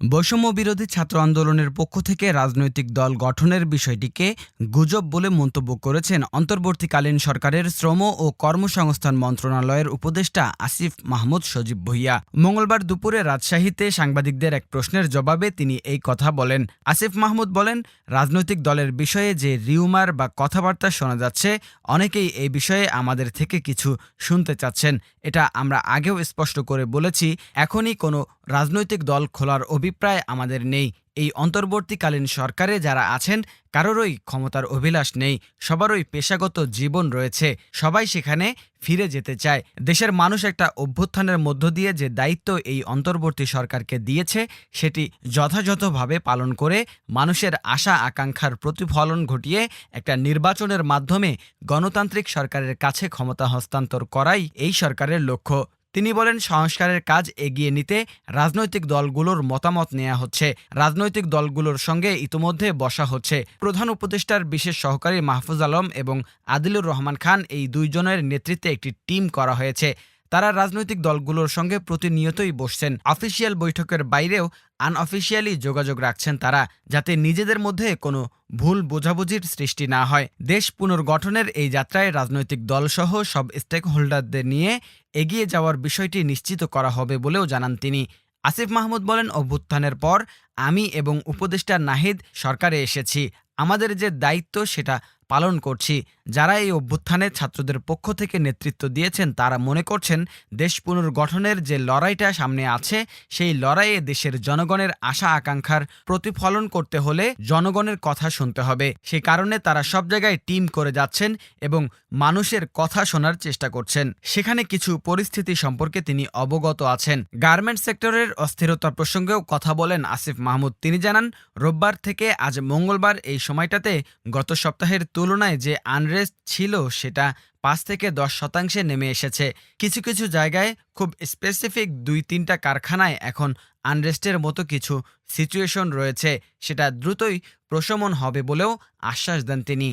বৈষম্য বিরোধী ছাত্র আন্দোলনের পক্ষ থেকে রাজনৈতিক দল গঠনের বিষয়টিকে গুজব বলে মন্তব্য করেছেন অন্তর্বর্তীকালীন সরকারের শ্রম ও কর্মসংস্থান মন্ত্রণালয়ের উপদেষ্টা আসিফ মাহমুদ সজীব ভুঁইয়া। মঙ্গলবার দুপুরে রাজশাহীতে সাংবাদিকদের এক প্রশ্নের জবাবে তিনি এই কথা বলেন। আসিফ মাহমুদ বলেন, রাজনৈতিক দলের বিষয়ে যে রিউমার বা কথাবার্তা শোনা যাচ্ছে, অনেকেই এই বিষয়ে আমাদের থেকে কিছু শুনতে চাচ্ছেন। এটা আমরা আগেও স্পষ্ট করে বলেছি, এখনই কোনো রাজনৈতিক দল খোলার অভিপ্রায় আমাদের নেই। এই অন্তর্বর্তীকালীন সরকারে যারা আছেন, কারোরই ক্ষমতার অভিলাষ নেই, সবারই পেশাগত জীবন রয়েছে, সবাই সেখানে ফিরে যেতে চায়। দেশের মানুষ একটা অভ্যুত্থানের মধ্য দিয়ে যে দায়িত্ব এই অন্তর্বর্তী সরকারকে দিয়েছে, সেটি যথাযথভাবে পালন করে মানুষের আশা আকাঙ্ক্ষার প্রতিফলন ঘটিয়ে একটা নির্বাচনের মাধ্যমে গণতান্ত্রিক সরকারের কাছে ক্ষমতা হস্তান্তর করাই এই সরকারের লক্ষ্য। তিনি বলেন, সংস্কারের কাজ এগিয়ে নিতে রাজনৈতিক দলগুলোর মতামত নেওয়া হচ্ছে, রাজনৈতিক দলগুলোর সঙ্গে ইতোমধ্যে বসা হচ্ছে। প্রধান উপদেষ্টার বিশেষ সহকারী মাহফুজ আলম এবং আদিলুর রহমান খান, এই দুইজনের নেতৃত্বে একটি টিম করা হয়েছে। তারা রাজনৈতিক দলগুলোর সঙ্গে প্রতিনিয়তই বসছেন। অফিসিয়াল বৈঠকের বাইরেও আনঅফিসিয়ালি যোগাযোগ রাখছেন তারা, যাতে নিজেদের মধ্যে কোনো ভুল বোঝাবুঝির সৃষ্টি না হয়। দেশ পুনর্গঠনের এই যাত্রায় রাজনৈতিক দলসহ সব স্টেক হোল্ডারদের নিয়ে এগিয়ে যাওয়ার বিষয়টি নিশ্চিত করা হবে বলেও জানান তিনি। আসিফ মাহমুদ বলেন, অভ্যুত্থানের পর আমি এবং উপদেষ্টা নাহিদ সরকারে এসেছি, আমাদের যে দায়িত্ব সেটা পালন করছি। যারা এই অভ্যুত্থানে ছাত্রদের পক্ষ থেকে নেতৃত্ব দিয়েছেন, তারা মনে করছেন দেশ পুনর্গঠনের যে লড়াইটা সামনে আছে, সেই লড়াইয়ে দেশের জনগণের আশা আকাঙ্ক্ষার প্রতিফলন করতে হলে জনগণের কথা শুনতে হবে। সেই কারণে তারা সব জায়গায় টিম করে যাচ্ছেন এবং মানুষের কথা শোনার চেষ্টা করছেন। সেখানে কিছু পরিস্থিতি সম্পর্কে তিনি অবগত আছেন। গার্মেন্টস সেক্টরের অস্থিরতা প্রসঙ্গেও কথা বলেন আসিফ মাহমুদ। তিনি জানান, রোববার থেকে আজ মঙ্গলবার এই সময়টাতে গত সপ্তাহের তুলনায় যে আনরেস্ট ছিল, সেটা ৫ থেকে ১০% নেমে এসেছে। কিছু কিছু জায়গায় খুব স্পেসিফিক ২-৩টা কারখানায় এখন আনরেস্টের মতো কিছু সিচুয়েশন রয়েছে, সেটা দ্রুতই প্রশমন হবে বলেও আশ্বাস দেন তিনি।